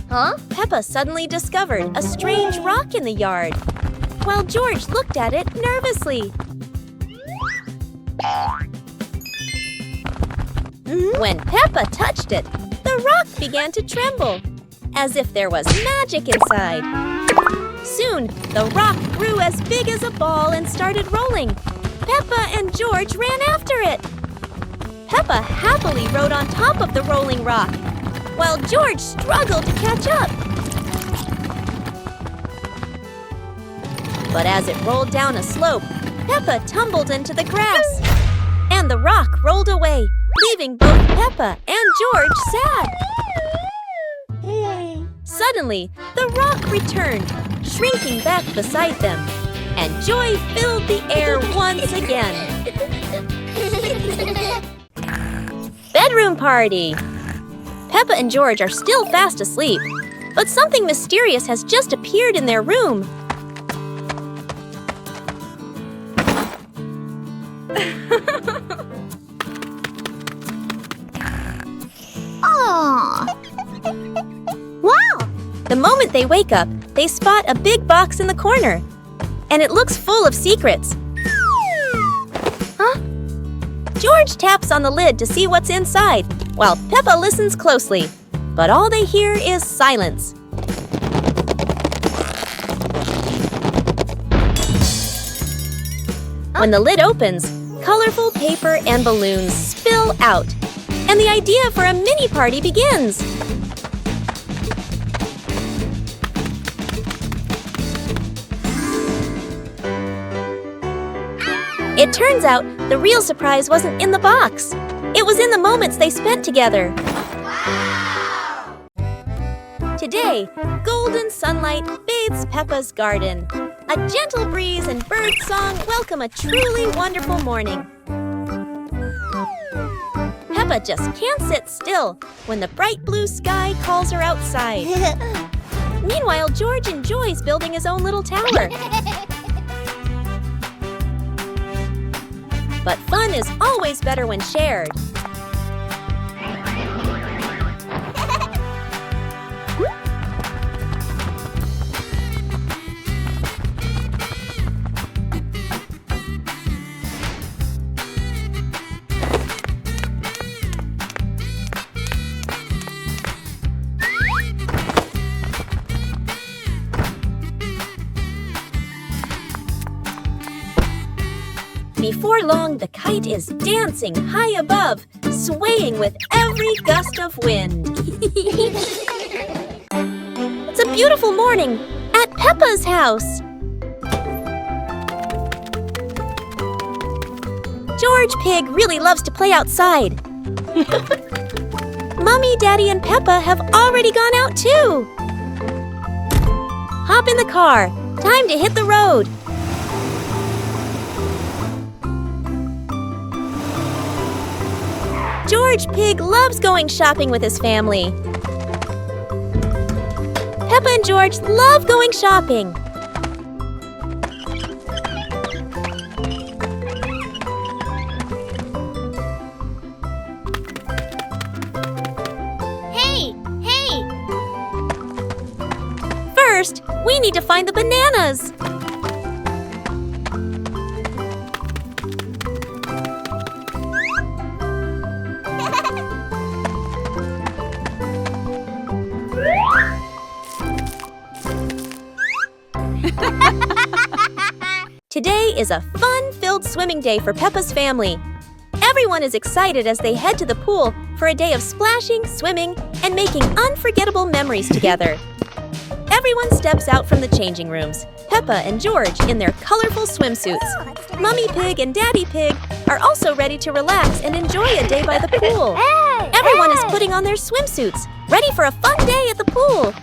Huh? Peppa suddenly discovered a strange rock in the yard, while George looked at it nervously. When Peppa touched it, the rock began to tremble, as if there was magic inside. Soon, the rock grew as big as a ball and started rolling. Peppa and George ran after it. Peppa happily rode on top of the rolling rock, while George struggled to catch up. But as it rolled down a slope, Peppa tumbled into the grass, and the rock rolled away, leaving both Peppa and George sad. Suddenly, the rock returned, shrinking back beside them, and joy filled the air once again. Bedroom party! Peppa and George are still fast asleep, but something mysterious has just appeared in their room. Wow! The moment they wake up, they spot a big box in the corner, and it looks full of secrets. Huh? George taps on the lid to see what's inside, while Peppa listens closely, but all they hear is silence. When the lid opens, colorful paper and balloons spill out, and the idea for a mini party begins. It turns out the real surprise wasn't in the box. It was in the moments they spent together. Wow! Today, golden sunlight bathes Peppa's garden. A gentle breeze and bird song welcome a truly wonderful morning. Peppa just can't sit still when the bright blue sky calls her outside. Meanwhile, George enjoys building his own little tower. But fun is always better when shared. Before long, the kite is dancing high above, swaying with every gust of wind. It's a beautiful morning at Peppa's house. George Pig really loves to play outside. Mommy, Daddy, and Peppa have already gone out too. Hop in the car. Time to hit the road. George Pig loves going shopping with his family. Peppa and George love going shopping. Hey! First, we need to find the bananas. Today is a fun-filled swimming day for Peppa's family. Everyone is excited as they head to the pool for a day of splashing, swimming, and making unforgettable memories together. Everyone steps out from the changing rooms, Peppa and George in their colorful swimsuits. Mummy Pig and Daddy Pig are also ready to relax and enjoy a day by the pool. Everyone is putting on their swimsuits, ready for a fun day at the pool.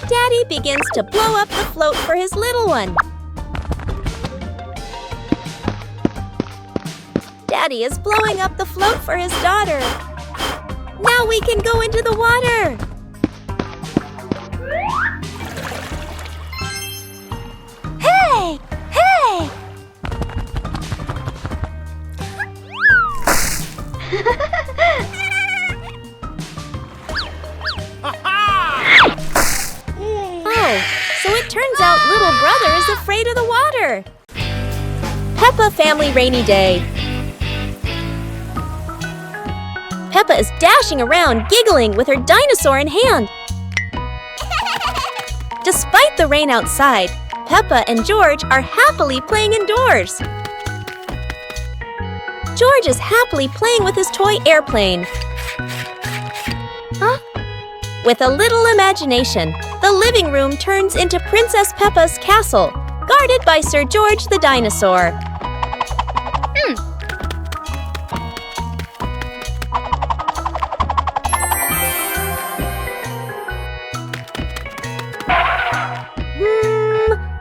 Daddy begins to blow up the float for his little one. Daddy is blowing up the float for his daughter. Now we can go into the water. Hey! Oh, so it turns out little brother is afraid of the water. Peppa Family Rainy Day. Peppa is dashing around, giggling with her dinosaur in hand. Despite the rain outside, Peppa and George are happily playing indoors. George is happily playing with his toy airplane. Huh? With a little imagination, the living room turns into Princess Peppa's castle, guarded by Sir George the dinosaur.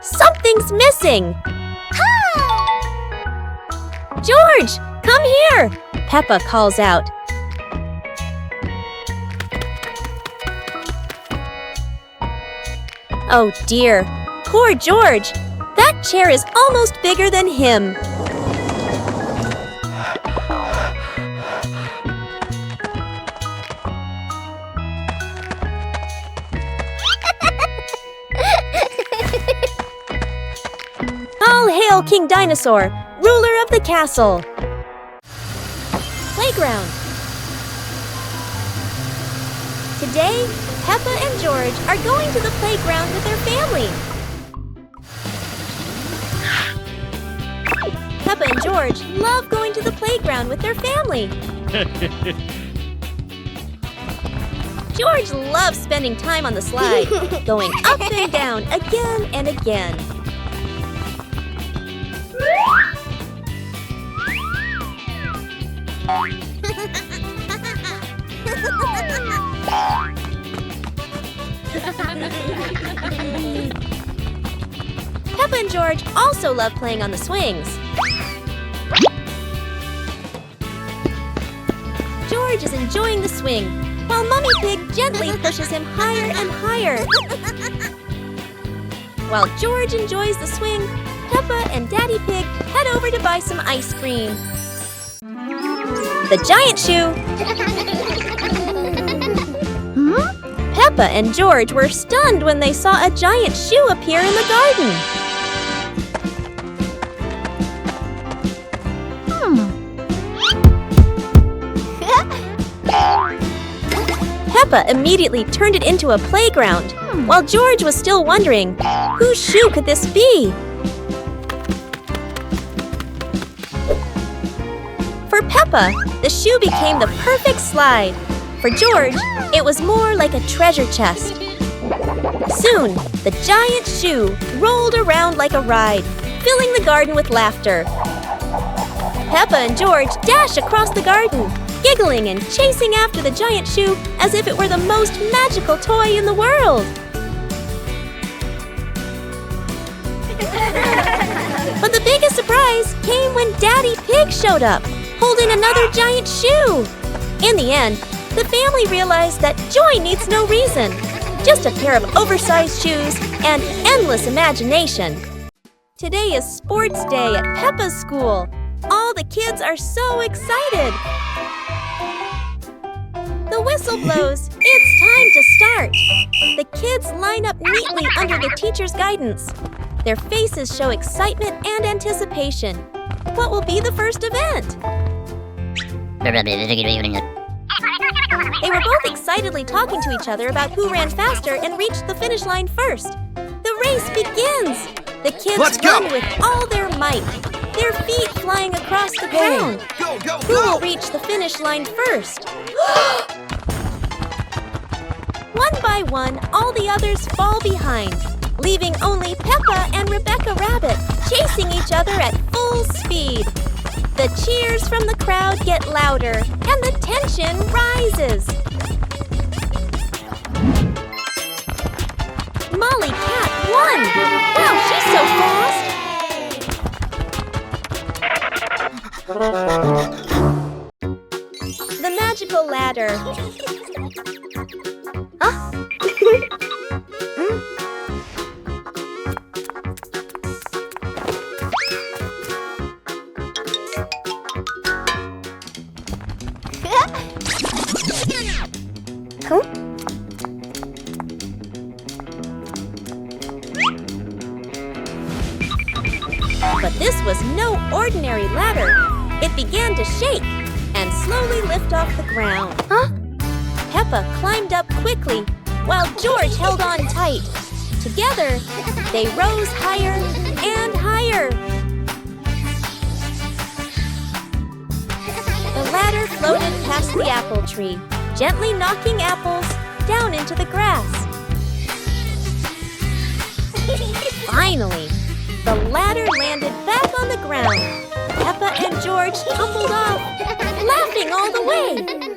Something's missing! George, come here! Peppa calls out. Oh dear, poor George! That chair is almost bigger than him. All hail King Dinosaur, ruler of the castle. Playground. Today, Peppa and George are going to the playground with their family. Peppa and George love going to the playground with their family. George loves spending time on the slide, going up and down again and again. Peppa and George also love playing on the swings. George is enjoying the swing, while Mummy Pig gently pushes him higher and higher. While George enjoys the swing, Peppa and Daddy Pig head over to buy some ice cream. The giant shoe! Peppa and George were stunned when they saw a giant shoe appear in the garden. Peppa immediately turned it into a playground, while George was still wondering, whose shoe could this be? For Peppa, the shoe became the perfect slide. For George, it was more like a treasure chest. Soon, the giant shoe rolled around like a ride, filling the garden with laughter. Peppa and George dash across the garden, giggling and chasing after the giant shoe as if it were the most magical toy in the world. But the biggest surprise came when Daddy Pig showed up, holding another giant shoe. In the end, the family realized that joy needs no reason, just a pair of oversized shoes and endless imagination. Today is sports day at Peppa's school. All the kids are so excited. The whistle blows. It's time to start. The kids line up neatly under the teacher's guidance. Their faces show excitement and anticipation. What will be the first event? They were both excitedly talking to each other about who ran faster and reached the finish line first. The race begins! The kids run with all their might, their feet flying across the ground. Who will reach the finish line first? One by one, all the others fall behind, leaving only Peppa and Rebecca Rabbit chasing each other at full speed. The cheers from the crowd get louder, and the tension rises. Molly Cat won! Wow, she's so fast! The magical ladder. Huh? But this was no ordinary ladder. It began to shake and slowly lift off the ground. Huh? Peppa climbed up quickly while George held on tight. Together, they rose higher and higher. The ladder floated past the apple tree, gently knocking apples down into the grass. Finally, the ladder landed back on the ground. Peppa and George tumbled off, laughing all the way.